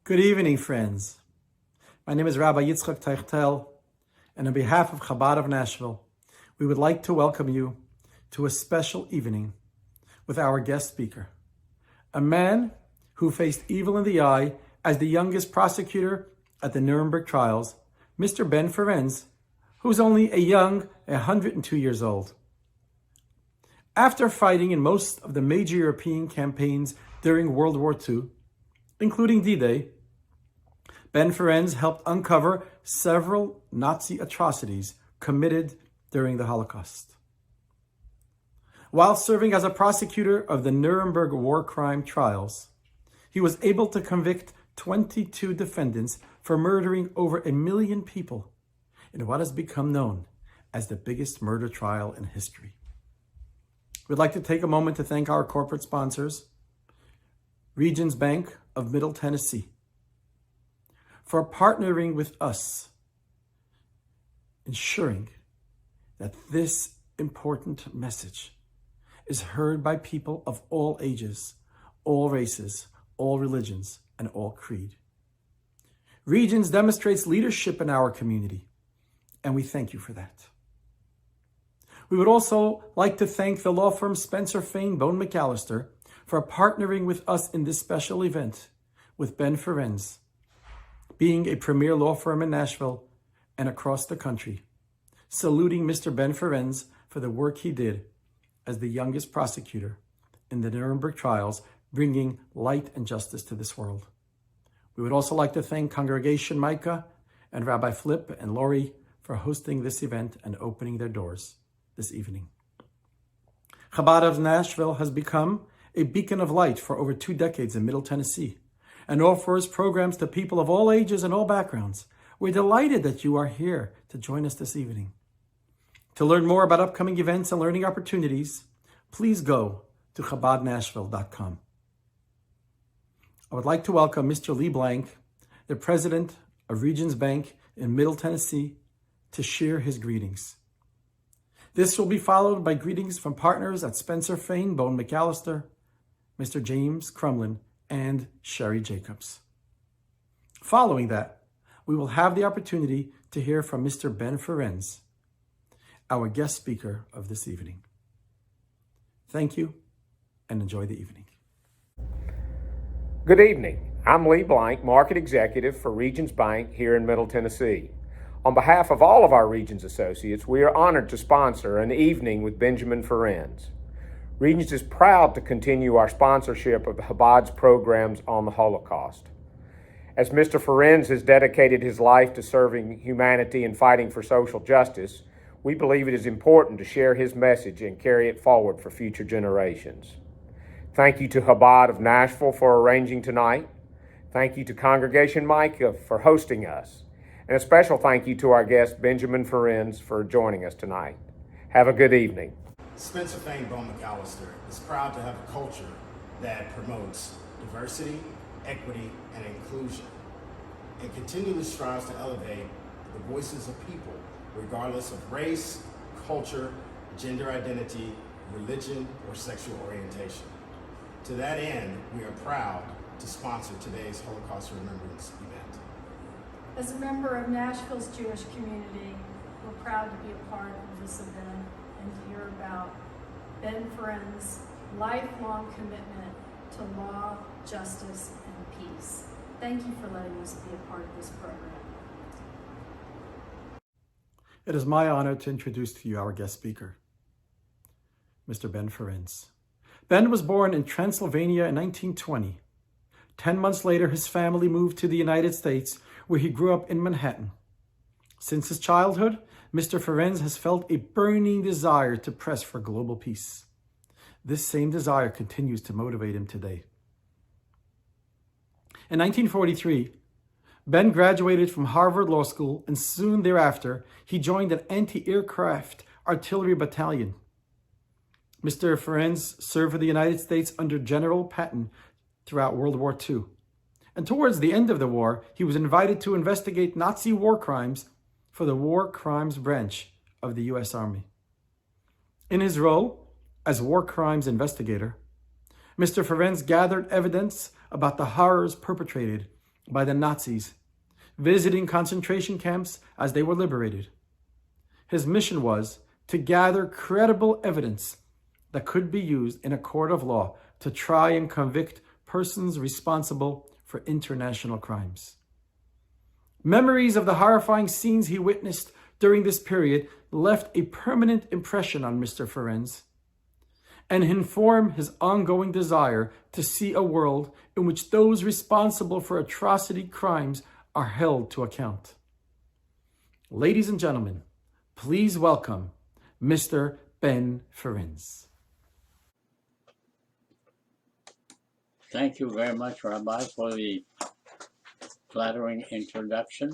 Good evening, friends. My name is Rabbi Yitzchak Teichtel, and on behalf of Chabd of Nashville, we would like to welcome you to a special evening with our guest speaker, a man who faced evil in the eye as the youngest prosecutor at the Nuremberg Trials, Mr. Ben Ferencz, who's only a young 102 years old. After fighting in most of the major European campaigns during World War II, including D-Day, Ben Ferencz helped uncover several Nazi atrocities committed during the Holocaust. While serving as a prosecutor of the Nuremberg war crime trials, he was able to convict 22 defendants for murdering over 1 million people in what has become known as the biggest murder trial in history. We'd like to take a moment to thank our corporate sponsors, Regions Bank of Middle Tennessee, for partnering with us, ensuring that this important message is heard by people of all ages, all races, all religions, and all creed. Regions demonstrates leadership in our community, and we thank you for that. We would also like to thank the law firm Spencer Fain Bone McAllister for partnering with us in this special event with Ben Ferencz, being a premier law firm in Nashville and across the country, saluting Mr. Ben Ferencz for the work he did as the youngest prosecutor in the Nuremberg Trials, bringing light and justice to this world. We would also like to thank Congregation Micah and Rabbi Flip and Lori for hosting this event and opening their doors this evening. Chabd of Nashville has become a beacon of light for over 2 decades in Middle Tennessee and offers programs to people of all ages and all backgrounds. We're delighted that you are here to join us this evening. To learn more about upcoming events and learning opportunities, please go to chabadnashville.com. I would like to welcome Mr. Lee Blank, the president of Regions Bank in Middle Tennessee, to share his greetings. This will be followed by greetings from partners at Spencer Fain Bone McAllister, Mr. James Crumlin, and Sherry Jacobs. Following that, we will have the opportunity to hear from Mr. Ben Ferencz, our guest speaker of this evening. Thank you, and enjoy the evening. Good evening. I'm Lee Blank, Market Executive for Regions Bank here in Middle Tennessee. On behalf of all of our Regions associates, we are honored to sponsor an evening with Benjamin Ferencz. Regions is proud to continue our sponsorship of the Chabad's programs on the Holocaust. As Mr. Ferencz has dedicated his life to serving humanity and fighting for social justice, we believe it is important to share his message and carry it forward for future generations. Thank you to Chabd of Nashville for arranging tonight. Thank you to Congregation Micah for hosting us. And a special thank you to our guest, Benjamin Ferencz, for joining us tonight. Have a good evening. Spencer Fain Bone McAllister is proud to have a culture that promotes diversity, equity, and inclusion, and continually strives to elevate the voices of people, regardless of race, culture, gender identity, religion, or sexual orientation. To that end, we are proud to sponsor today's Holocaust Remembrance event. As a member of Nashville's Jewish community, we're proud to be a part of this event and to hear about Ben Ferencz's lifelong commitment to law, justice, and peace. Thank you for letting us be a part of this program. It is my honor to introduce to you our guest speaker, Mr. Ben Ferencz. Ben was born in Transylvania in 1920. 10 months later, his family moved to the United States, where he grew up in Manhattan. Since his childhood, Mr. Ferencz has felt a burning desire to press for global peace. This same desire continues to motivate him today. In 1943, Ben graduated from Harvard Law School, and soon thereafter, he joined an anti-aircraft artillery battalion. Mr. Ferencz served for the United States under General Patton throughout World War II. And towards the end of the war, he was invited to investigate Nazi war crimes for the War Crimes Branch of the U.S. Army. In his role as war crimes investigator, Mr. Ferencz gathered evidence about the horrors perpetrated by the Nazis, visiting concentration camps as they were liberated. His mission was to gather credible evidence that could be used in a court of law to try and convict persons responsible for international crimes. Memories of the horrifying scenes he witnessed during this period left a permanent impression on Mr. Ferencz and inform his ongoing desire to see a world in which those responsible for atrocity crimes are held to account. Ladies and gentlemen, please welcome Mr. Ben Ferencz. Thank you very much, Rabbi, for the flattering introduction.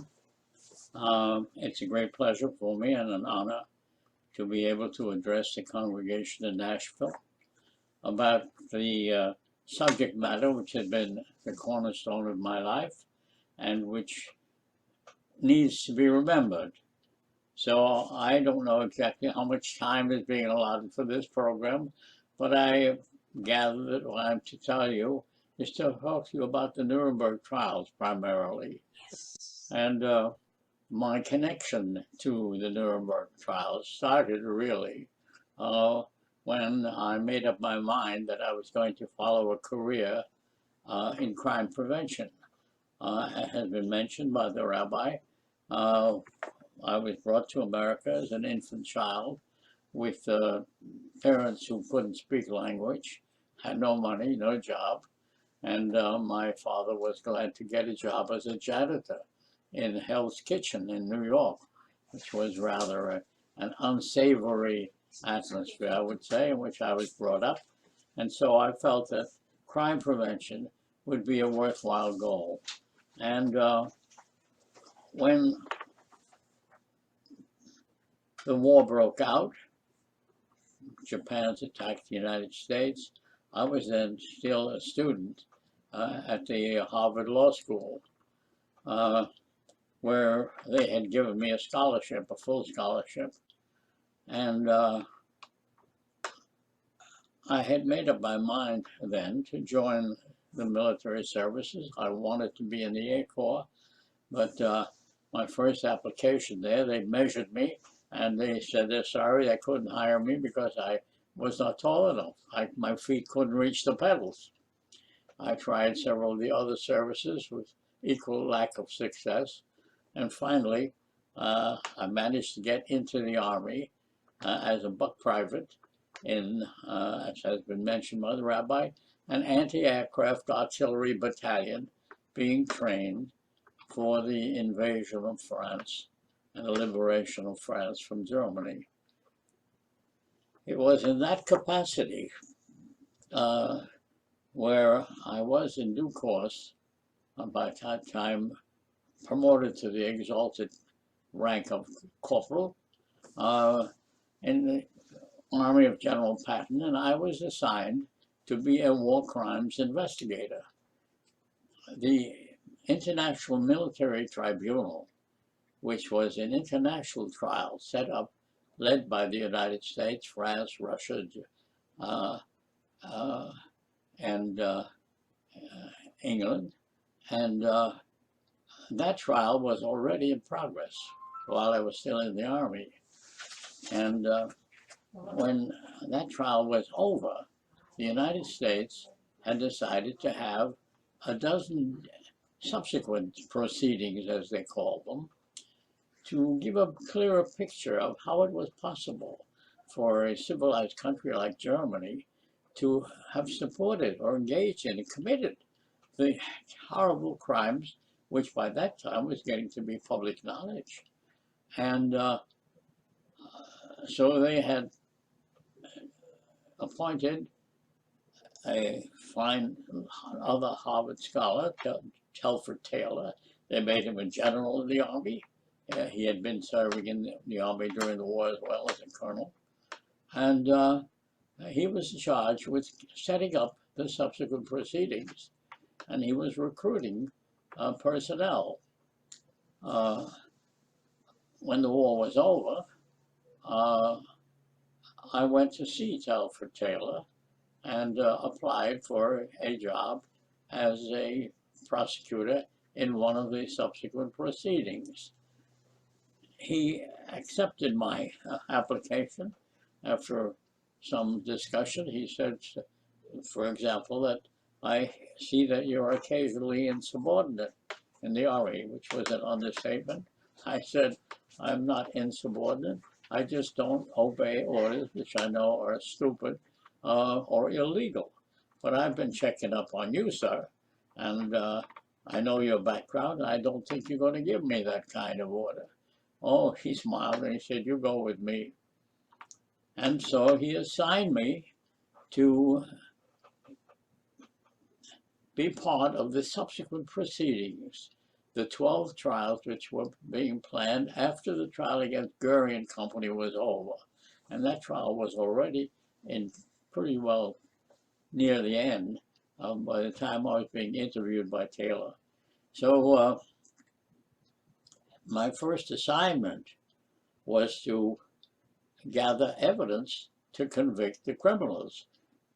It's a great pleasure for me and an honor to be able to address the congregation in Nashville about the subject matter which has been the cornerstone of my life and which needs to be remembered. So I don't know exactly how much time is being allotted for this program, but I gathered that what I'm to tell you is to talk to you about the Nuremberg Trials primarily. Yes. And my connection to the Nuremberg Trials started really when I made up my mind that I was going to follow a career in crime prevention. It has been mentioned by the rabbi. I was brought to America as an infant child with parents who couldn't speak language, had no money, no job, and my father was glad to get a job as a janitor in Hell's Kitchen in New York, which was rather an unsavory atmosphere, I would say, in which I was brought up. And so I felt that crime prevention would be a worthwhile goal. And when the war broke out, Japan's attacked the United States, I was then still a student at the Harvard Law School, where they had given me a scholarship, a full scholarship. And I had made up my mind then to join the military services. I wanted to be in the Air Corps, but my first application there, they measured me and they said they're sorry they couldn't hire me because I was not tall enough. My feet couldn't reach the pedals. I tried several of the other services with equal lack of success. And finally, I managed to get into the Army as a buck private in, as has been mentioned by the rabbi, an anti-aircraft artillery battalion being trained for the invasion of France and the liberation of France from Germany. It was in that capacity where I was in due course, by that time, promoted to the exalted rank of corporal in the Army of General Patton, and I was assigned to be a war crimes investigator. The International Military Tribunal, which was an international trial set up, led by the United States, France, Russia, and England, and that trial was already in progress while I was still in the Army. And when that trial was over, the United States had decided to have a dozen subsequent proceedings, as they called them, to give a clearer picture of how it was possible for a civilized country like Germany to have supported or engaged in and committed the horrible crimes which by that time was getting to be public knowledge. And so they had appointed a fine other Harvard scholar, Telford Taylor. They made him a general of the Army. He had been serving in the Army during the war as well as a colonel. And he was charged with setting up the subsequent proceedings. And he was recruiting personnel. When the war was over, I went to see Telford Taylor and applied for a job as a prosecutor in one of the subsequent proceedings. He accepted my application after some discussion. He said, for example, that I see that you're occasionally insubordinate in the Army, which was an understatement. I said, I'm not insubordinate. I just don't obey orders, which I know are stupid or illegal. But I've been checking up on you, sir, and I know your background, and I don't think you're going to give me that kind of order. Oh, he smiled and he said, you go with me. And so he assigned me to be part of the subsequent proceedings, the 12 trials which were being planned after the trial against Goering and Company was over. And that trial was already in pretty well near the end by the time I was being interviewed by Taylor. So my first assignment was to gather evidence to convict the criminals.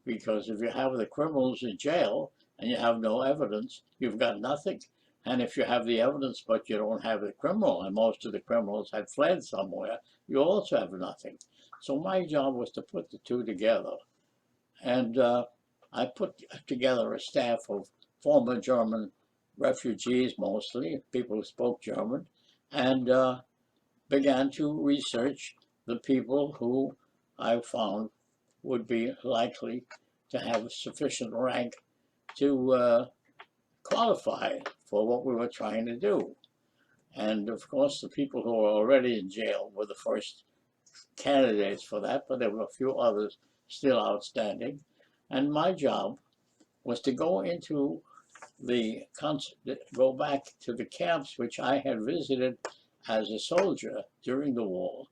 Because if you have the criminals in jail and you have no evidence, you've got nothing. And if you have the evidence but you don't have the criminal, and most of the criminals had fled somewhere, you also have nothing. So my job was to put the two together. And I put together a staff of former German refugees, mostly, people who spoke German, and began to research the people who I found would be likely to have sufficient rank to qualify for what we were trying to do. And of course, the people who were already in jail were the first candidates for that, but there were a few others still outstanding. And my job was to go into go back to the camps which I had visited as a soldier during the war.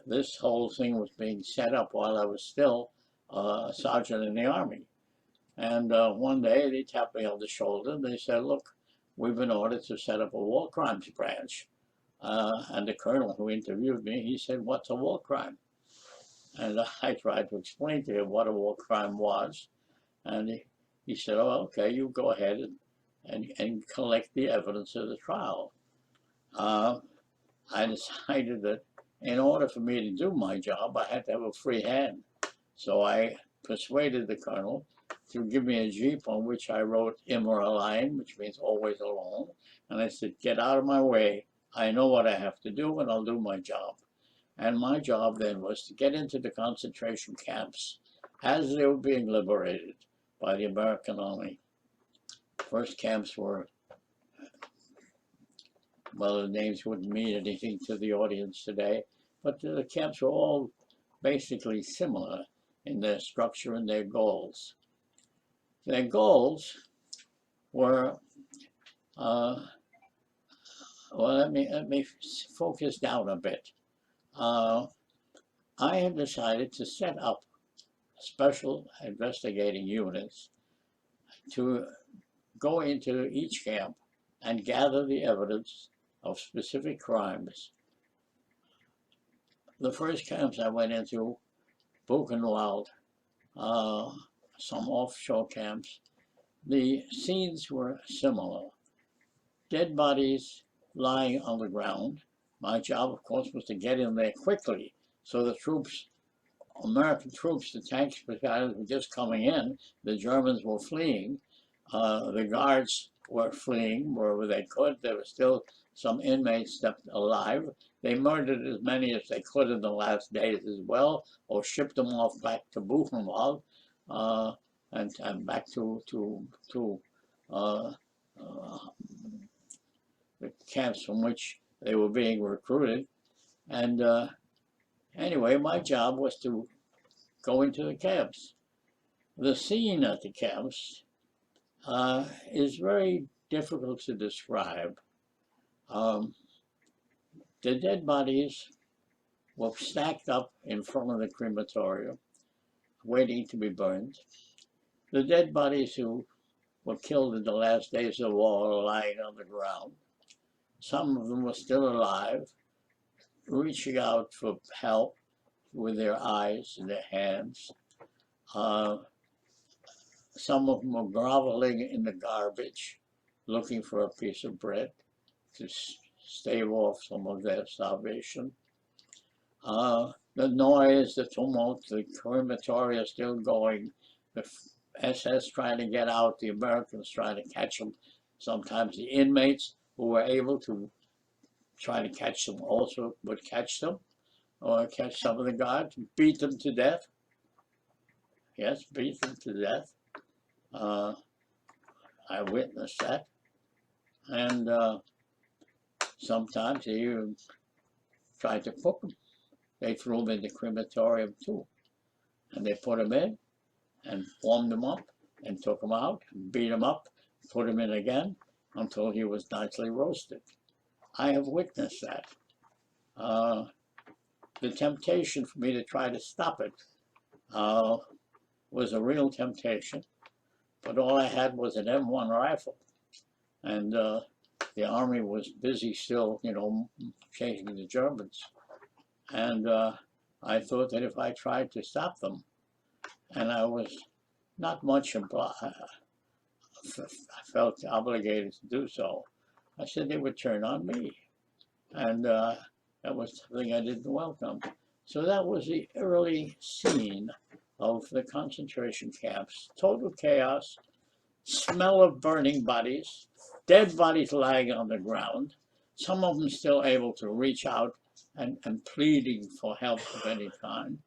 This whole thing was being set up while I was still a sergeant in the Army. And one day they tapped me on the shoulder and they said, look, we've been ordered to set up a war crimes branch. And the colonel who interviewed me, he said, what's a war crime? And I tried to explain to him what a war crime was. And he said, oh, okay, you go ahead and collect the evidence of the trial. I decided that in order for me to do my job, I had to have a free hand. So I persuaded the colonel to give me a jeep on which I wrote immer allein, which means always alone. And I said, get out of my way. I know what I have to do, and I'll do my job. And my job then was to get into the concentration camps as they were being liberated by the American Army. First camps were, well, the names wouldn't mean anything to the audience today, but the camps were all basically similar in their structure and their goals. Their goals were, well, let me focus down a bit. I had decided to set up special investigating units to go into each camp and gather the evidence of specific crimes. The first camps I went into, Buchenwald, some offshore camps, the scenes were similar. Dead bodies lying on the ground. My job, of course, was to get in there quickly. So the troops, American troops, the tank battalions were just coming in. The Germans were fleeing. The guards were fleeing wherever they could. There were still some inmates left alive. They murdered as many as they could in the last days as well, or shipped them off back to Buchenwald and back to the camps from which they were being recruited. And anyway, my job was to go into the camps. The scene at the camps is very difficult to describe. The dead bodies were stacked up in front of the crematorium, waiting to be burned. The dead bodies who were killed in the last days of the war were lying on the ground. Some of them were still alive, reaching out for help with their eyes and their hands. Some of them were groveling in the garbage, looking for a piece of bread to stave off some of their starvation. The noise, the tumult, the crematory are still going. The SS trying to get out, the Americans trying to catch them. Sometimes the inmates who were able to try to catch them also would catch them, or catch some of the guards, beat them to death. Yes, beat them to death. I witnessed that. And sometimes they even tried to cook them. They threw them in the crematorium too. And they put them in and warmed them up and took them out and beat them up, put him in again until he was nicely roasted. I have witnessed that. The temptation for me to try to stop it was a real temptation, but all I had was an M1 rifle, and the army was busy still, you know, chasing the Germans. And I thought that if I tried to stop them, and I was not much I felt obligated to do so, I said they would turn on me. And that was something I didn't welcome. So that was the early scene of the concentration camps. Total chaos, smell of burning bodies, dead bodies lying on the ground, some of them still able to reach out and pleading for help of any kind.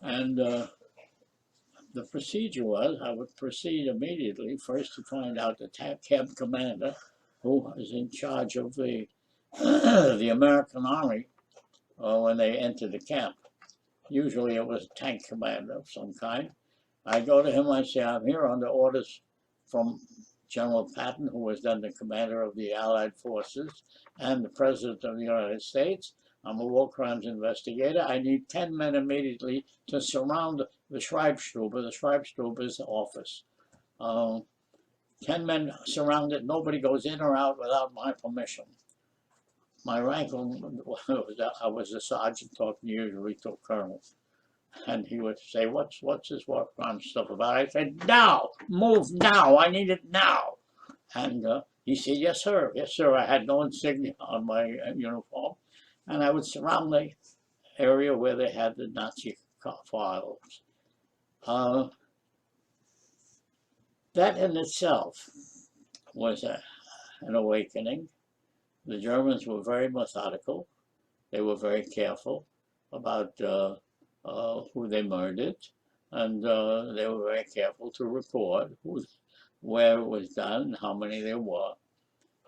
And the procedure was, I would proceed immediately, first to find out the camp commander, who was in charge of the American Army when they entered the camp. Usually it was a tank commander of some kind. I go to him, I say, I'm here under orders from General Patton, who was then the commander of the Allied forces, and the President of the United States. I'm a war crimes investigator. I need 10 men immediately to surround the Schreibstube's office. 10 men surrounded, nobody goes in or out without my permission. My rank, I was a sergeant talking usually to a colonel. And he would say, what's this war crime stuff about? I said, now, move now, I need it now. And he said, yes, sir, yes, sir. I had no insignia on my uniform. And I would surround the area where they had the Nazi files. That in itself was an awakening. The Germans were very methodical. They were very careful about who they murdered, and they were very careful to record where it was done, how many there were.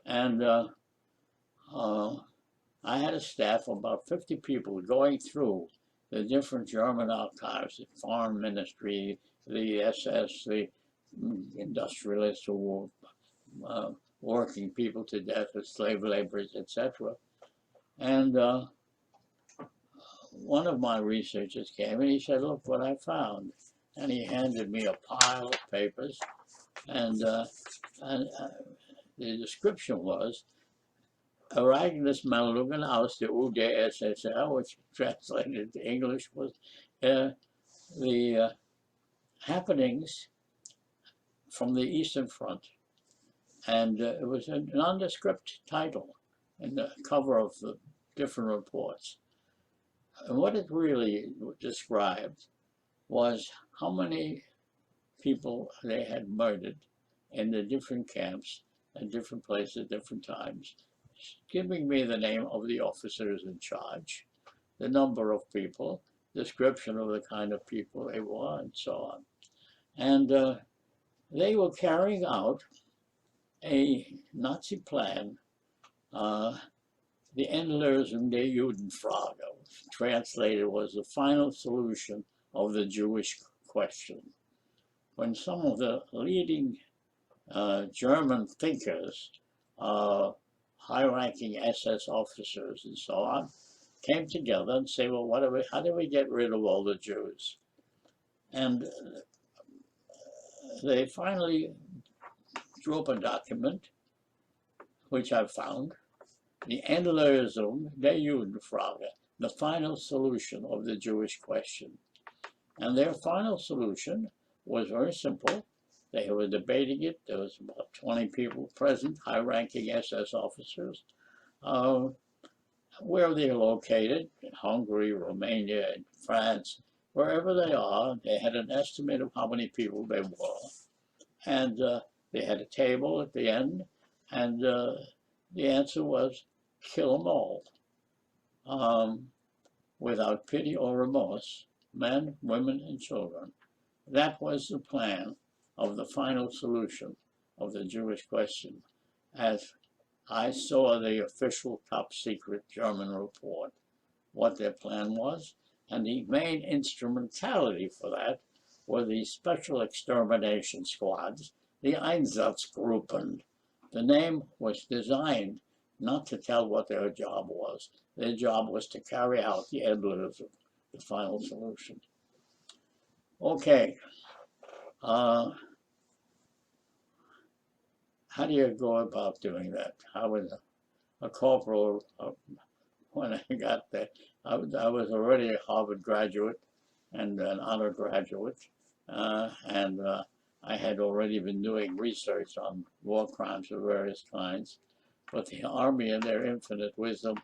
And I had a staff of about 50 people going through the different German archives, the Foreign Ministry, the SS, the industrialists who were working people to death as slave laborers, etc. And one of my researchers came and he said, look what I found. And he handed me a pile of papers, and the description was, Ereignis Meldungen aus der UdSSR, which translated to English was the happenings from the Eastern Front. And it was a nondescript title in the cover of the different reports. And what it really described was how many people they had murdered in the different camps at different places at different times, giving me the name of the officers in charge, the number of people, description of the kind of people they were, and so on. And they were carrying out a Nazi plan, the Endlösung der Judenfrage, translated was the final solution of the Jewish question. When some of the leading German thinkers, high-ranking SS officers and so on, came together and say, well, how do we get rid of all the Jews? And they finally drew up a document, which I found, the Endlösung der Judenfrage, the final solution of the Jewish question. And their final solution was very simple. They were debating it. There was about 20 people present, high-ranking SS officers. Where they're located, in Hungary, Romania, in France, wherever they are, they had an estimate of how many people there were. And they had a table at the end, and the answer was, kill them all, without pity or remorse, men, women, and children. That was the plan of the final solution of the Jewish question, as I saw the official top secret German report, what their plan was, and the main instrumentality for that were the special extermination squads, the Einsatzgruppen. The name was designed not to tell what their job was. Their job was to carry out the endless of the final solution. Okay. How do you go about doing that? I was a corporal when I got there. I was already a Harvard graduate and an honor graduate, and I had already been doing research on war crimes of various kinds. But the Army, in their infinite wisdom,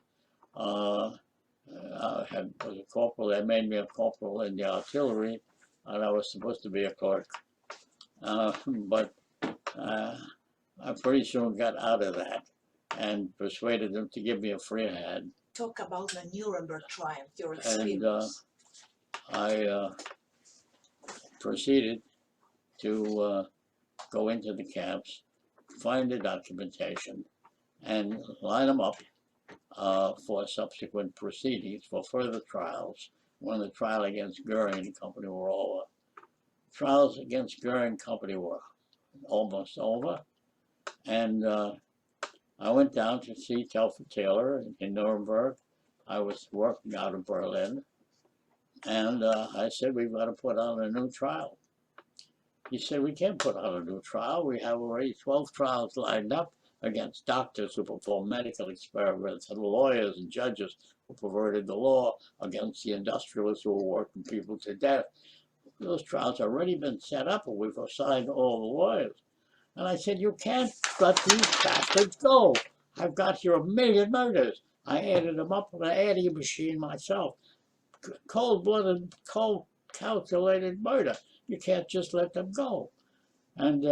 was a corporal. They made me a corporal in the artillery, and I was supposed to be a clerk. But I pretty soon got out of that and persuaded them to give me a free hand. Talk about the Nuremberg Trials, your And experience. I proceeded to go into the camps, find the documentation, and line them up for subsequent proceedings, for further trials, when the trial against Goering and Company were over. Trials against Goering and Company were almost over, and I went down to see Telford Taylor in Nuremberg. I was working out of Berlin, and I said, we've got to put on a new trial. He said, we can't put on a new trial. We have already 12 trials lined up against doctors who perform medical experiments, and lawyers and judges who perverted the law, against the industrialists who were working people to death. Those trials have already been set up, and we've assigned all the lawyers. And I said, you can't let these bastards go. I've got here 1 million murders. I added them up with an adding machine myself. Cold-blooded, cold-calculated murder. You can't just let them go. And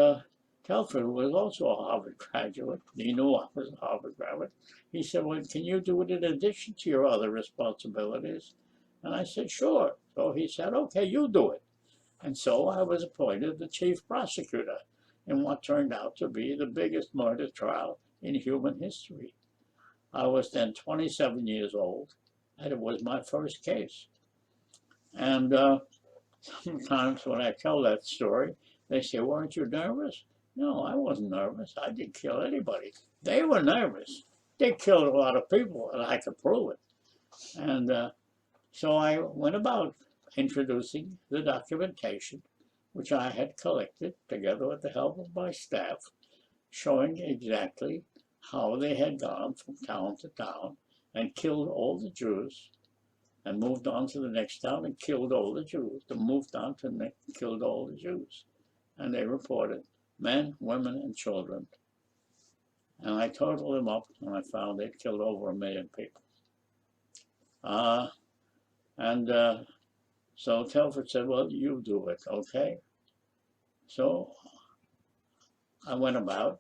Telford was also a Harvard graduate. He knew I was a Harvard graduate. He said, well, can you do it in addition to your other responsibilities? And I said, sure. So he said, okay, you do it. And so I was appointed the chief prosecutor in what turned out to be the biggest murder trial in human history. I was then 27 years old, and it was my first case. And sometimes when I tell that story, they say, weren't you nervous? No, I wasn't nervous. I didn't kill anybody. They were nervous. They killed a lot of people, and I could prove it. And so I went about introducing the documentation, which I had collected together with the help of my staff, showing exactly how they had gone from town to town and killed all the Jews, and moved on to the next town and killed all the Jews, and moved on to the next, killed all the Jews. And they reported men, women, and children. And I totaled them up, and I found they'd killed over 1 million people. So Telford said, well, you do it, okay? So I went about,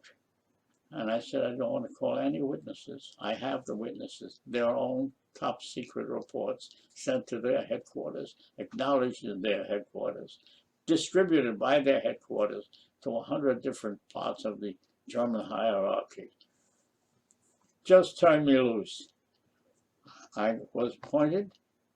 and I said, I don't want to call any witnesses. I have the witnesses, their own top secret reports sent to their headquarters, acknowledged in their headquarters, distributed by their headquarters to 100 different parts of the German hierarchy. Just turn me loose. I was appointed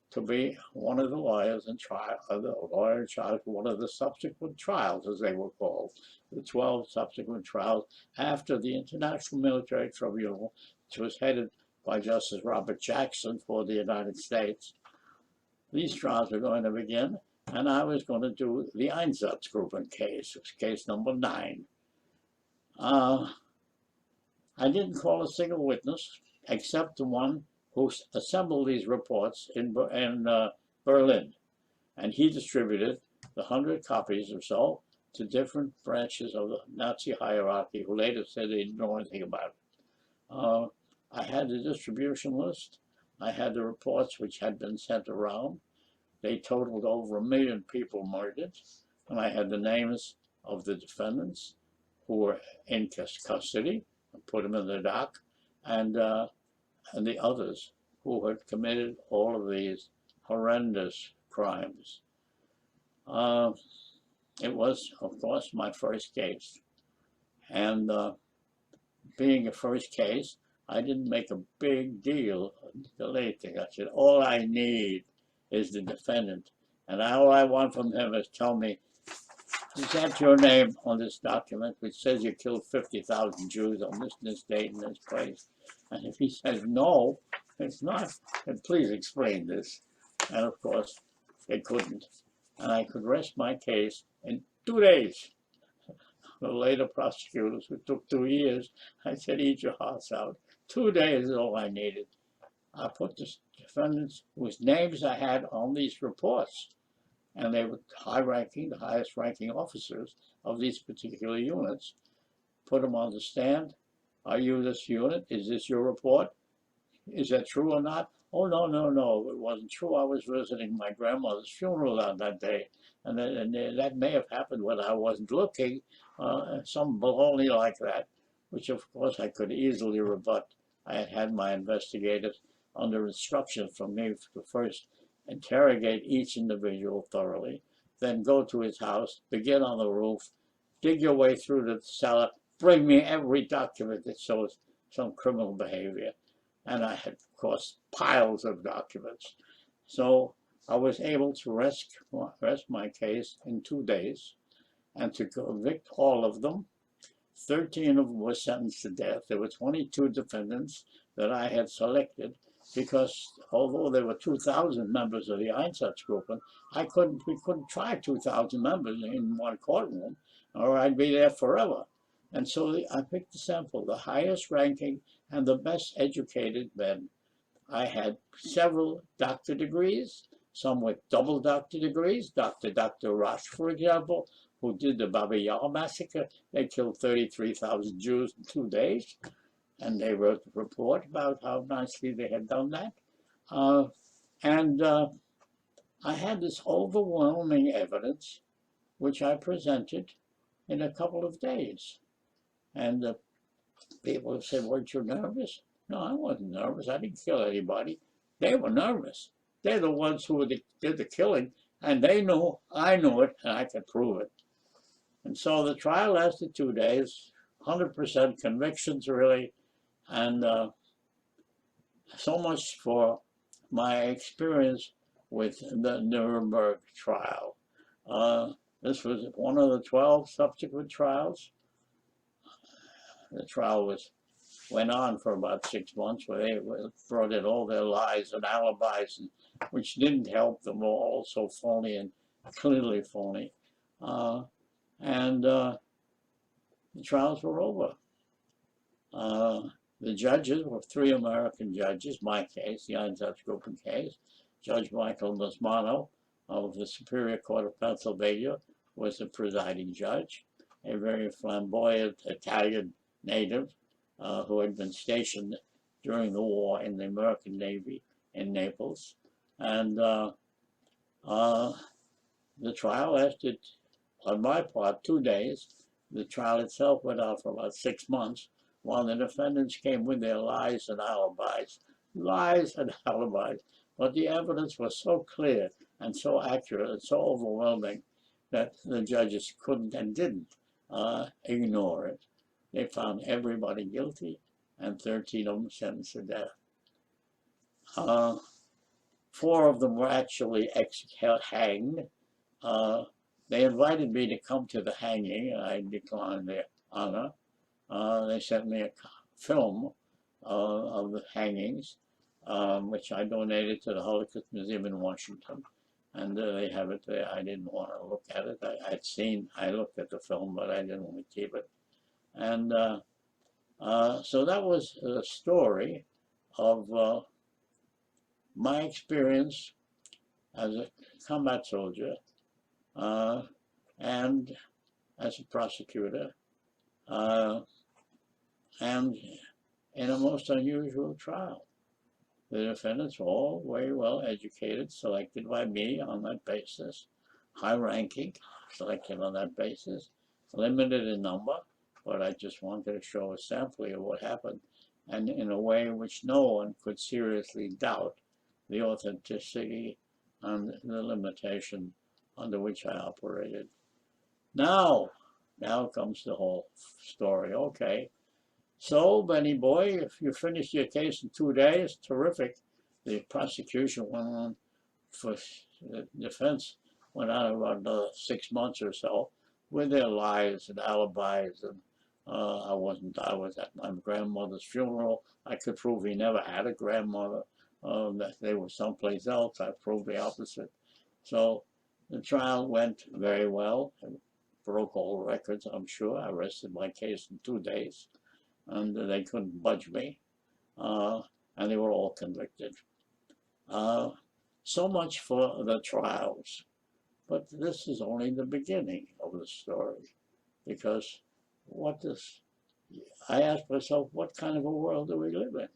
to be one of the lawyers in trial, the lawyer in charge of one of the subsequent trials, as they were called, the 12 subsequent trials after the International Military Tribunal, which was headed by Justice Robert Jackson for the United States. These trials were going to begin, and I was going to do the Einsatzgruppen case. It was case number 9. I didn't call a single witness, except the one who assembled these reports in Berlin. And he distributed the 100 copies or so to different branches of the Nazi hierarchy who later said they didn't know anything about it. I had the distribution list. I had the reports which had been sent around. They totaled over 1 million people murdered. And I had the names of the defendants who were in custody, put them in the dock, and the others who had committed all of these horrendous crimes. It was, of course, my first case. And being a first case, I didn't make a big deal of the late thing. I said, all I need is the defendant. And all I want from him is tell me, is that your name on this document which says you killed 50,000 Jews on this date in this place? And if he says no, it's not, then please explain this. And of course, they couldn't. And I could rest my case in 2 days. The later prosecutors, who took 2 years, I said, eat your hearts out. 2 days is all I needed. I put the defendants whose names I had on these reports, and they were high-ranking, the highest-ranking officers of these particular units, put them on the stand. Are you this unit? Is this your report? Is that true or not? Oh, no, it wasn't true. I was visiting my grandmother's funeral on that day, and that may have happened when I wasn't looking, some baloney like that, which of course I could easily rebut. I had had my investigators under instruction from me to first interrogate each individual thoroughly, then go to his house, begin on the roof, dig your way through the cellar, bring me every document that shows some criminal behavior. And I had, of course, piles of documents. So I was able to rest my case in 2 days and to convict all of them. 13 of them were sentenced to death. There were 22 defendants that I had selected because although there were 2,000 members of the Einsatzgruppen, we couldn't try 2,000 members in one courtroom or I'd be there forever. And so I picked a sample, the highest ranking and the best educated men. I had several doctor degrees, some with double doctor degrees. Dr. Roche, for example, who did the Baba Yar massacre. They killed 33,000 Jews in 2 days. And they wrote a report about how nicely they had done that. I had this overwhelming evidence, which I presented in a couple of days. And people said, weren't you nervous? No, I wasn't nervous. I didn't kill anybody. They were nervous. They're the ones who did the killing, and they knew, I knew it, and I could prove it. And so the trial lasted 2 days, 100% convictions, really, and so much for my experience with the Nuremberg trial. This was one of the 12 subsequent trials. The trial went on for about 6 months, where they brought in all their lies and alibis, which didn't help them, were also phony and clearly phony. The trials were over. The judges were 3 American judges, my case, the Einsatzgruppen case. Judge Michael Masmano of the Superior Court of Pennsylvania was the presiding judge, a very flamboyant Italian native who had been stationed during the war in the American Navy in Naples. And the trial lasted, on my part, 2 days. The trial itself went on for about 6 months, while the defendants came with their lies and alibis. Lies and alibis. But the evidence was so clear and so accurate and so overwhelming that the judges couldn't and didn't ignore it. They found everybody guilty, and 13 of them sentenced to death. 4 of them were actually hanged. They invited me to come to the hanging, and I declined their honor. They sent me a film of the hangings, which I donated to the Holocaust Museum in Washington. And they have it there. I didn't want to look at it. I looked at the film, but I didn't want to keep it. And so that was a story of my experience as a combat soldier and as a prosecutor, and in a most unusual trial. The defendants were all very well educated, selected by me on that basis, high ranking, selected on that basis, limited in number, but I just wanted to show a sampling of what happened, and in a way in which no one could seriously doubt the authenticity and the limitation under which I operated. Now comes the whole story. Okay, so Benny boy, if you finish your case in 2 days, terrific. The prosecution went on for the defense went on about another 6 months or so with their lies and alibis, and I was at my grandmother's funeral. I could prove he never had a grandmother, that they were someplace else. I proved the opposite. So the trial went very well. I broke all records, I'm sure. I rested my case in 2 days, and they couldn't budge me, and they were all convicted. So much for the trials. But this is only the beginning of the story, because I asked myself, what kind of a world do we live in?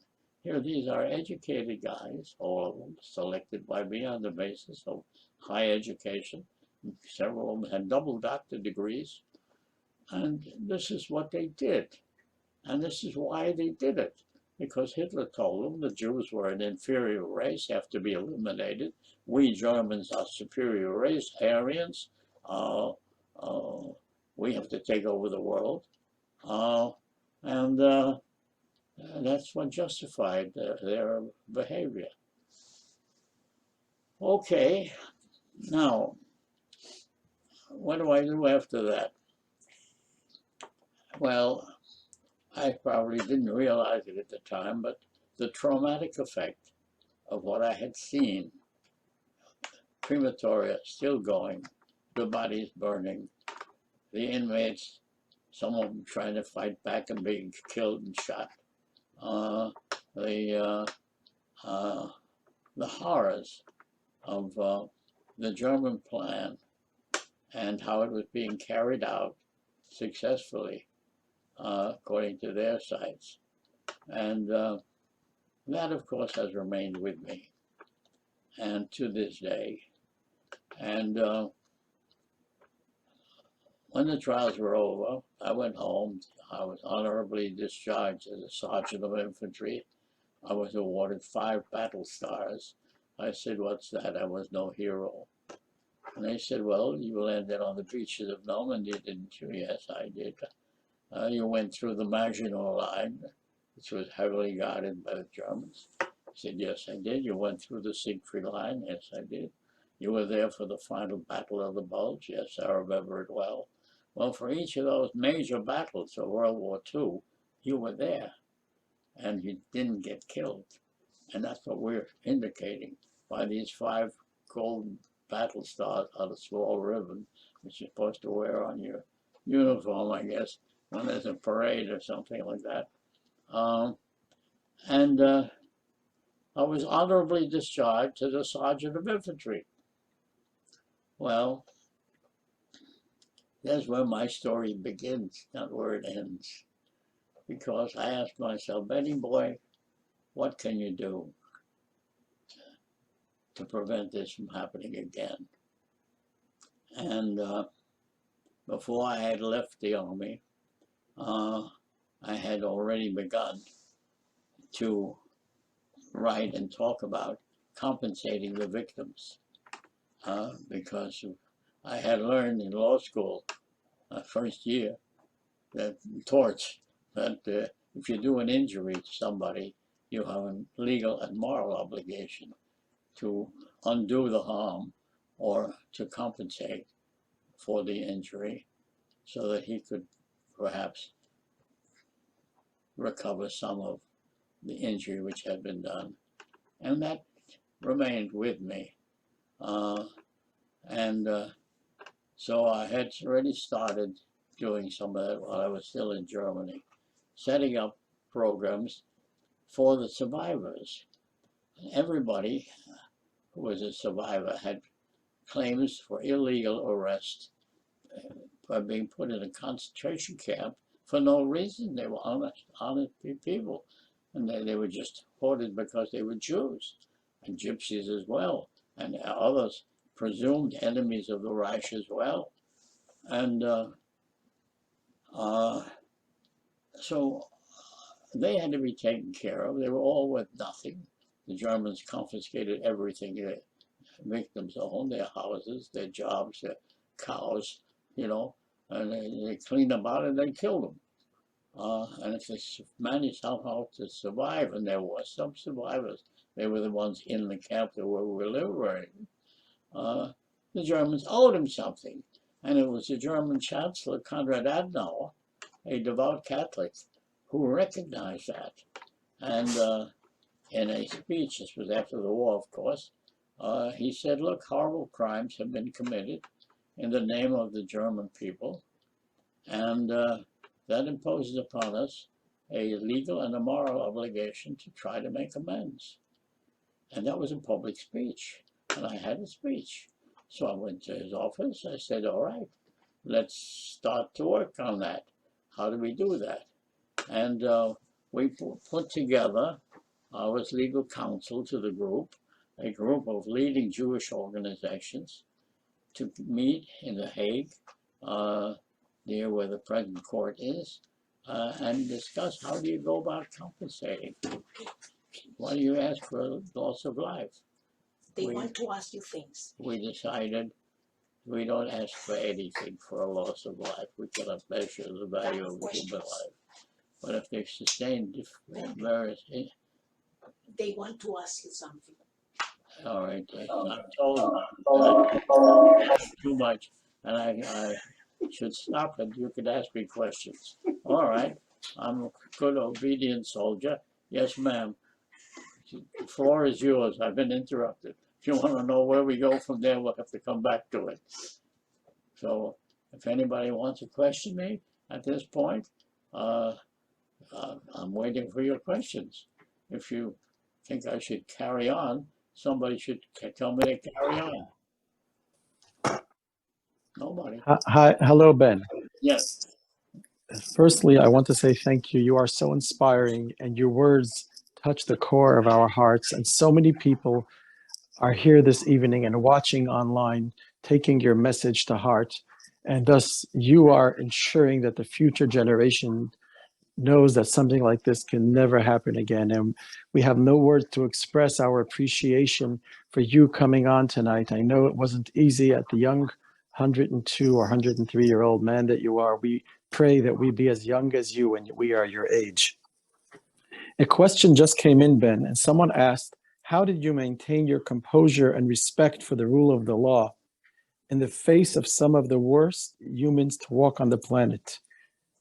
Here, these are educated guys, all of them, selected by me on the basis of high education. Several of them had double doctor degrees, and this is what they did. And this is why they did it, because Hitler told them the Jews were an inferior race, have to be eliminated. We Germans are superior race, Aryans. We have to take over the world. And that's what justified their behavior. Okay, now, what do I do after that? Well, I probably didn't realize it at the time, but the traumatic effect of what I had seen, crematoria still going, the bodies burning, the inmates, some of them trying to fight back and being killed and shot, the horrors of the German plan and how it was being carried out successfully, according to their sites. And that, of course, has remained with me, and to this day. And when the trials were over, I went home. I was honorably discharged as a sergeant of infantry. I was awarded 5 battle stars. I said, what's that? I was no hero. And they said, well, you landed on the beaches of Normandy, didn't you? Yes, I did. You went through the Maginot Line, which was heavily guarded by the Germans. I said, yes, I did. You went through the Siegfried Line. Yes, I did. You were there for the final Battle of the Bulge. Yes, I remember it well. Well, for each of those major battles of World War II, you were there, and you didn't get killed. And that's what we're indicating by these 5 gold battle stars on a small ribbon, which you're supposed to wear on your uniform, I guess, when there's a parade or something like that. I was honorably discharged as a sergeant of infantry. Well, that's where my story begins, not where it ends. Because I asked myself, Benny boy, what can you do to prevent this from happening again? And before I had left the Army, I had already begun to write and talk about compensating the victims, because I had learned in law school, first year, that torts, that if you do an injury to somebody, you have a legal and moral obligation to undo the harm or to compensate for the injury so that he could perhaps recover some of the injury which had been done. And that remained with me. So I had already started doing some of that while I was still in Germany, setting up programs for the survivors. Everybody who was a survivor had claims for illegal arrest, by being put in a concentration camp for no reason. They were honest people, and they were just deported because they were Jews and gypsies as well, and others presumed enemies of the Reich as well. And so they had to be taken care of. They were all worth nothing. The Germans confiscated everything their victims owned, their houses, their jobs, their cows, you know, and they cleaned them out and they killed them. And if they managed somehow to survive, and there were some survivors, they were the ones in the camp that were liberated, the Germans owed them something. And it was the German Chancellor, Konrad Adenauer, a devout Catholic, who recognized that. And in a speech, this was after the war, of course, he said, look, horrible crimes have been committed in the name of the German people, and that imposes upon us a legal and a moral obligation to try to make amends. And that was a public speech, and I had a speech. So I went to his office. I said, all right, let's start to work on that. How do we do that? And we put together, I was legal counsel to the group, a group of leading Jewish organizations, to meet in The Hague, near where the present court is, and discuss how do you go about compensating. Why do you ask for loss of life? They want to ask you things. We decided we don't ask for anything for a loss of life. We cannot measure the value of human life. But if they've sustained various... They want to ask you something. All right, I'm told too much, and I should stop and you could ask me questions. All right, I'm a good, obedient soldier. Yes, ma'am. The floor is yours. I've been interrupted. If you want to know where we go from there, we'll have to come back to it. So if anybody wants to question me at this point, I'm waiting for your questions. If you think I should carry on, somebody should tell me to carry on. Nobody. Hi, hello, Ben. Yes. Firstly, I want to say thank you. You are so inspiring, and your words touch the core of our hearts. And so many people are here this evening and watching online, taking your message to heart. And thus, you are ensuring that the future generation knows that something like this can never happen again. And we have no words to express our appreciation for you coming on tonight. I know it wasn't easy at the young 102 or 103-year-old man that you are. We pray that we be as young as you when we are your age. A question just came in, Ben, and someone asked, how did you maintain your composure and respect for the rule of the law in the face of some of the worst humans to walk on the planet?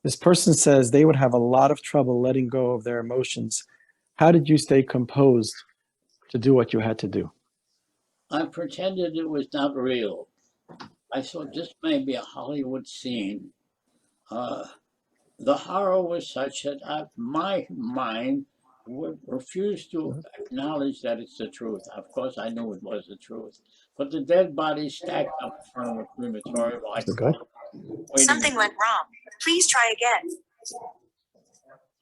This person says they would have a lot of trouble letting go of their emotions. How did you stay composed to do what you had to do? I pretended it was not real. I thought this may be a Hollywood scene. The horror was such that my mind would refuse to acknowledge that it's the truth. Of course, I knew it was the truth. But the dead bodies stacked up in front of a crematorium like something went wrong. Please try again.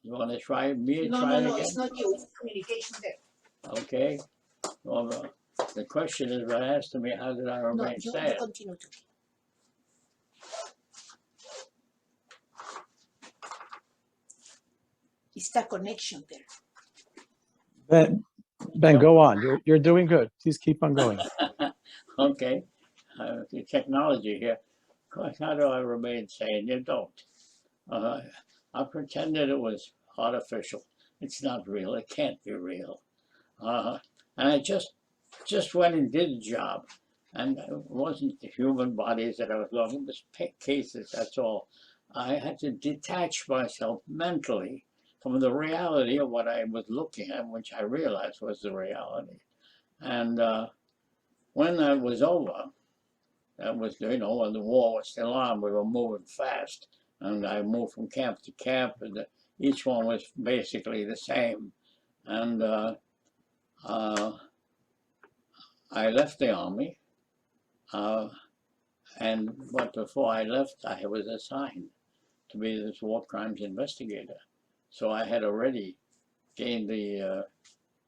You want to try me? No, try no, it no, again? it's not you. It's communication there. Okay. Well, the question is what asked me, how did I No, remain you sad? continue to. It's the connection there. Ben, go on. You're doing good. Please keep on going. Okay. The technology here. How do I remain sane? You don't. I pretended it was artificial. It's not real. It can't be real. And I just went and did the job. And it wasn't the human bodies that I was looking, it was cases, that's all. I had to detach myself mentally from the reality of what I was looking at, which I realized was the reality. And when that was over, that was, when the war was still on, we were moving fast. And I moved from camp to camp, and each one was basically the same. And I left the army, But before I left, I was assigned to be this war crimes investigator. So I had already gained the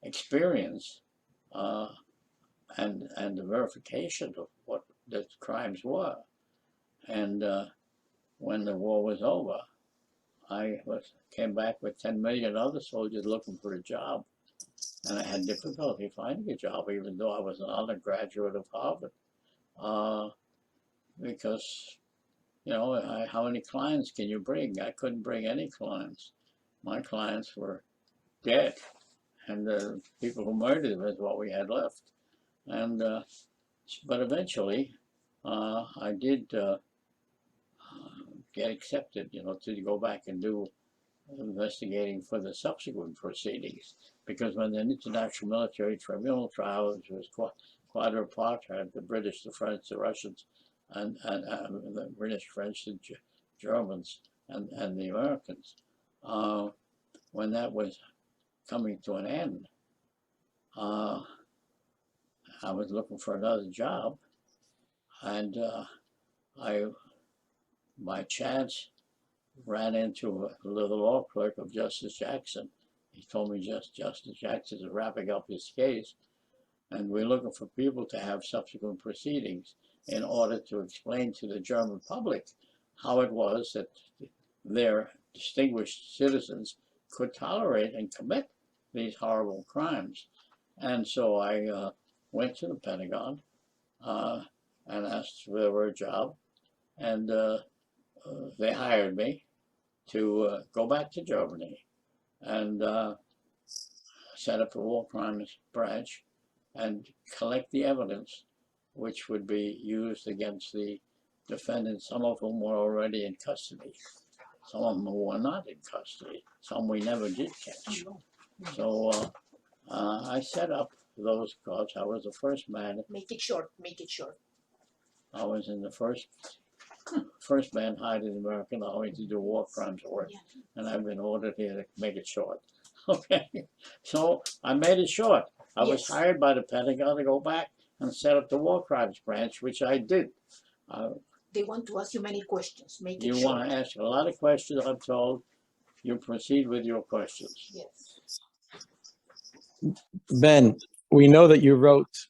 experience and the verification of what the crimes were. And when the war was over, I came back with 10 million other soldiers looking for a job. And I had difficulty finding a job, even though I was an undergraduate of Harvard. Because, you know, how many clients can you bring? I couldn't bring any clients. My clients were dead. And the people who murdered them is what we had left. And but eventually, I did get accepted, you know, to go back and do investigating for the subsequent proceedings. Because when the International Military Tribunal trials was quadripartite, the British, the French, the Russians, and the British, French, the Germans, and the Americans, when that was coming to an end, I was looking for another job, and I, by chance, ran into the law clerk of Justice Jackson. He told me Justice Jackson is wrapping up his case, and we're looking for people to have subsequent proceedings in order to explain to the German public how it was that their distinguished citizens could tolerate and commit these horrible crimes. And so I went to the Pentagon and asked for a job, and they hired me to go back to Germany and set up a war crimes branch and collect the evidence which would be used against the defendants, some of whom were already in custody, some of them were not in custody, some we never did catch. So I set up those courts. I was the first man. Make it short, make it short. I was in the first man hired in the American Army to do war crimes work, and I've been ordered here to make it short. Okay, so I made it short. I was hired by the Pentagon to go back and set up the war crimes branch, which I did. They want to ask you many questions. Make it You short. want to ask a lot of questions, I'm told. You proceed with your questions. Yes. Ben, we know that you wrote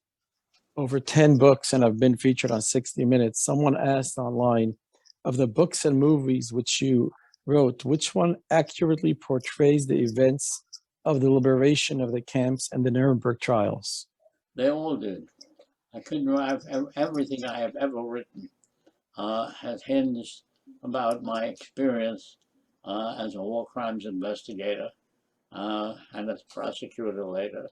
over 10 books and have been featured on 60 Minutes. Someone asked online, of the books and movies which you wrote, which one accurately portrays the events of the liberation of the camps and the Nuremberg Trials? They all did. I couldn't write everything I have ever written has hinged about my experience as a war crimes investigator and as prosecutor later.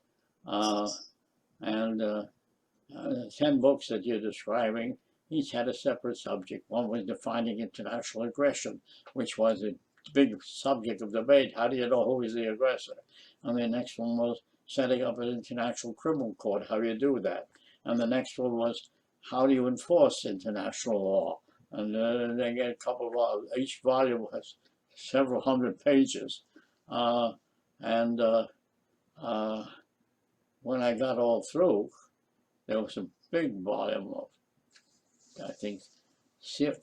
10 books that you're describing, each had a separate subject. One was defining international aggression, which was a big subject of debate. How do you know who is the aggressor? And the next one was setting up an international criminal court. How do you do that? And the next one was, how do you enforce international law? And they get a couple of, each volume has several hundred pages. When I got all through, there was a big volume of, I think,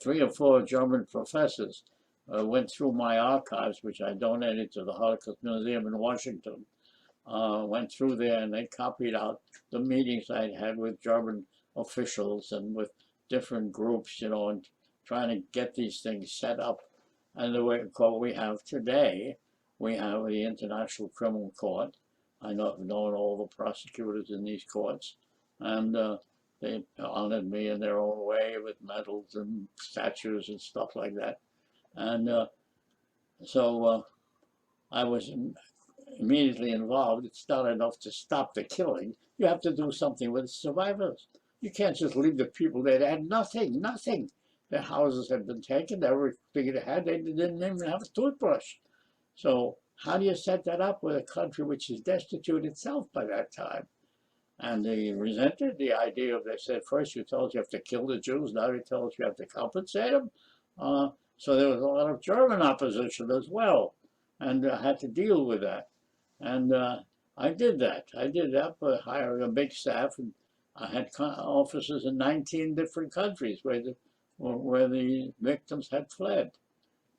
3 or 4 German professors went through my archives, which I donated to the Holocaust Museum in Washington, went through there, and they copied out the meetings I'd had with German officials and with different groups, you know, and trying to get these things set up. And the way we have today, we have the International Criminal Court. I know I've known all the prosecutors in these courts, and they honored me in their own way with medals and statues and stuff like that. And so I was immediately involved. It's not enough to stop the killing. You have to do something with the survivors. You can't just leave the people there. They had nothing. Their houses had been taken. Everything they had, they didn't even have a toothbrush. So how do you set that up with a country which is destitute itself by that time? And they resented the idea of, they said, first you told us you have to kill the Jews, now you tell us you have to compensate them. So there was a lot of German opposition as well, and I had to deal with that. And I did that. By hiring a big staff, and I had offices in 19 different countries where the victims had fled,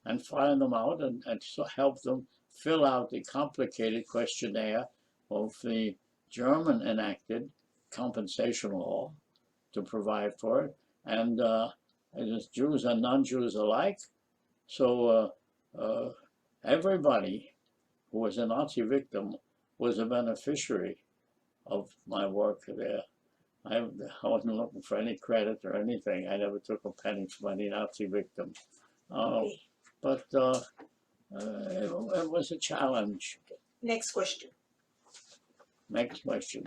and flying them out and so help them fill out the complicated questionnaire of the German enacted compensation law to provide for it, and as Jews and non-Jews alike. So everybody who was a Nazi victim was a beneficiary of my work there. I wasn't looking for any credit or anything. I never took a penny from any Nazi victim. But it was a challenge. Next question. Next question.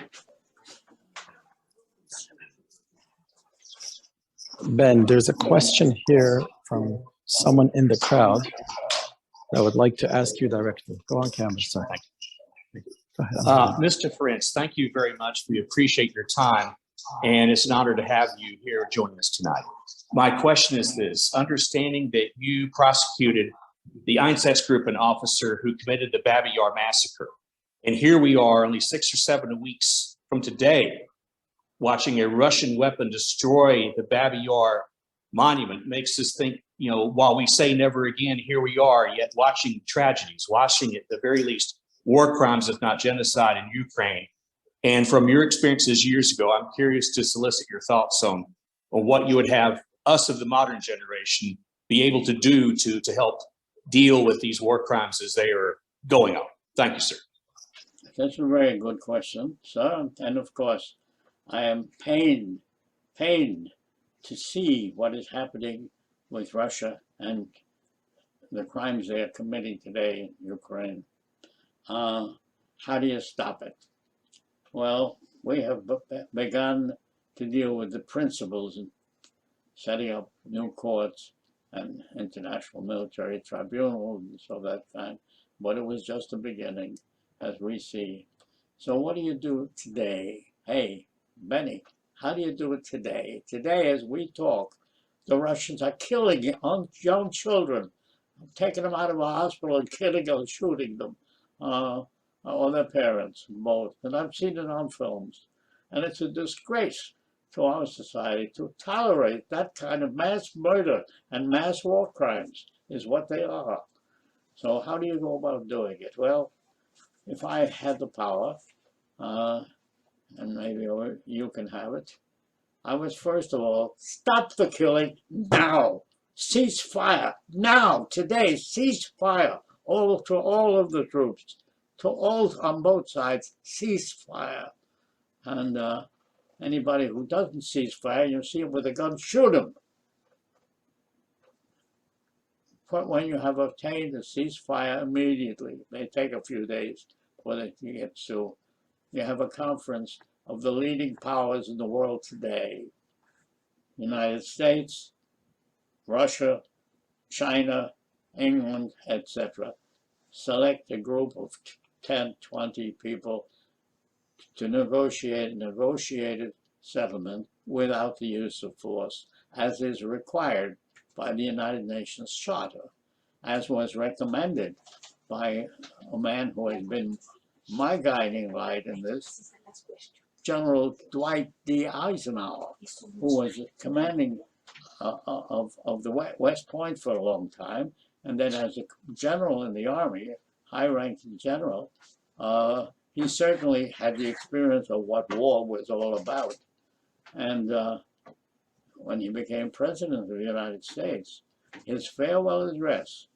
Ben, there's a question here from someone in the crowd that I would like to ask you directly. Go on camera, sir. Go ahead. Mr. Ferencz, thank you very much. We appreciate your time, and it's an honor to have you here joining us tonight. My question is this: understanding that you prosecuted the Einsatzgruppen officer who committed the Babi Yar massacre, and here we are only 6 or 7 weeks from today, watching a Russian weapon destroy the Babi Yar monument, makes us think, you know, while we say never again, here we are, yet watching tragedies, watching at the very least war crimes, if not genocide, in Ukraine. And from your experiences years ago, I'm curious to solicit your thoughts on what you would have us of the modern generation be able to do to help deal with these war crimes as they are going on. Thank you, sir. That's a very good question, sir. And of course, I am pained to see what is happening with Russia and the crimes they are committing today in Ukraine. How do you stop it? Well, we have begun to deal with the principles in setting up new courts and international military tribunals and so that kind, but it was just a beginning, as we see. So what do you do today? Hey, Benny, how do you do it today? Today, as we talk, the Russians are killing young children, taking them out of a hospital and killing them, shooting them, or their parents, both. And I've seen it on films. And it's a disgrace to our society to tolerate that kind of mass murder and mass war crimes is what they are. So how do you go about doing it? Well, if I had the power, and maybe you can have it, I would first of all stop the killing now. Cease fire now, today. Cease fire to all of the troops, to all on both sides. Cease fire, and anybody who doesn't cease fire, you see him with a gun, shoot him. But when you have obtained a ceasefire immediately, it may take a few days before they get to. You have a conference of the leading powers in the world today: United States, Russia, China, England, etc. Select a group of 10, 20 people to negotiate a negotiated settlement without the use of force, as is required by the United Nations Charter, as was recommended by a man who has been my guiding light in this, General Dwight D. Eisenhower, who was commanding of the West Point for a long time, and then as a general in the Army, high-ranking general, he certainly had the experience of what war was all about. And when he became president of the United States, his farewell address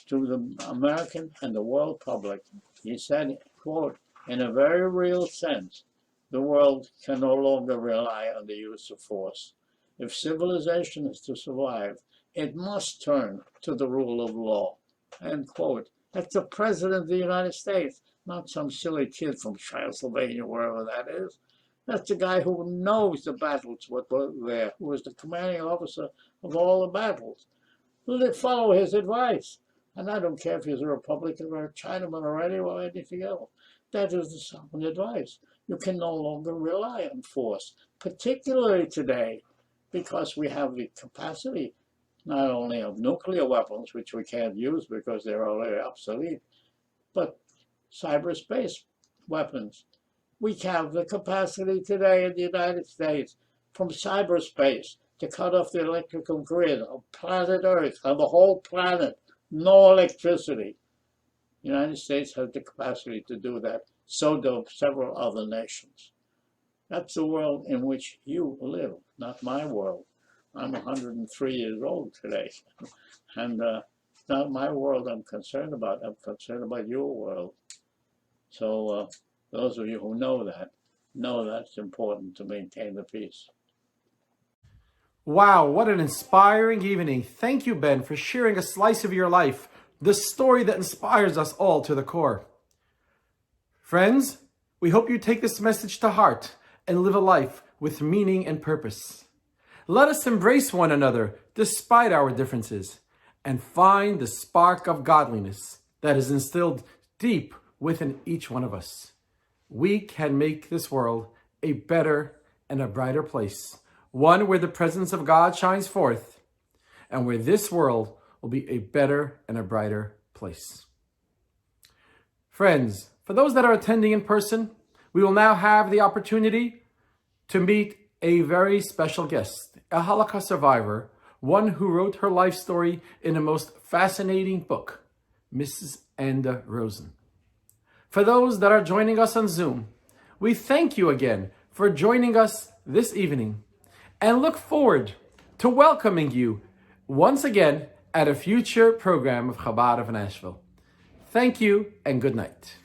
to the American and the world public, he said, quote, "In a very real sense, the world can no longer rely on the use of force. If civilization is to survive, it must turn to the rule of law," end quote. That's the president of the United States, not some silly kid from Transylvania, wherever that is. That's the guy who knows the battles what were there, who was the commanding officer of all the battles. Follow his advice. And I don't care if he's a Republican or a Chinaman or anything else. That is the sound advice. You can no longer rely on force, particularly today, because we have the capacity not only of nuclear weapons, which we can't use because they're already obsolete, but cyberspace weapons. We have the capacity today in the United States from cyberspace to cut off the electrical grid of planet Earth, of the whole planet, no electricity. The United States has the capacity to do that. So do several other nations. That's the world in which you live, not my world. I'm 103 years old today. And it's not my world I'm concerned about. I'm concerned about your world. So those of you who know that's important to maintain the peace. Wow, what an inspiring evening. Thank you, Ben, for sharing a slice of your life, the story that inspires us all to the core. Friends, we hope you take this message to heart and live a life with meaning and purpose. Let us embrace one another despite our differences and find the spark of godliness that is instilled deep within each one of us. We can make this world a better and a brighter place, one where the presence of God shines forth and where this world will be a better and a brighter place. Friends, for those that are attending in person, we will now have the opportunity to meet a very special guest, a Holocaust survivor, one who wrote her life story in a most fascinating book, Mrs. Enda Rosen. For those that are joining us on Zoom, we thank you again for joining us this evening and look forward to welcoming you once again at a future program of Chabad of Nashville. Thank you and good night.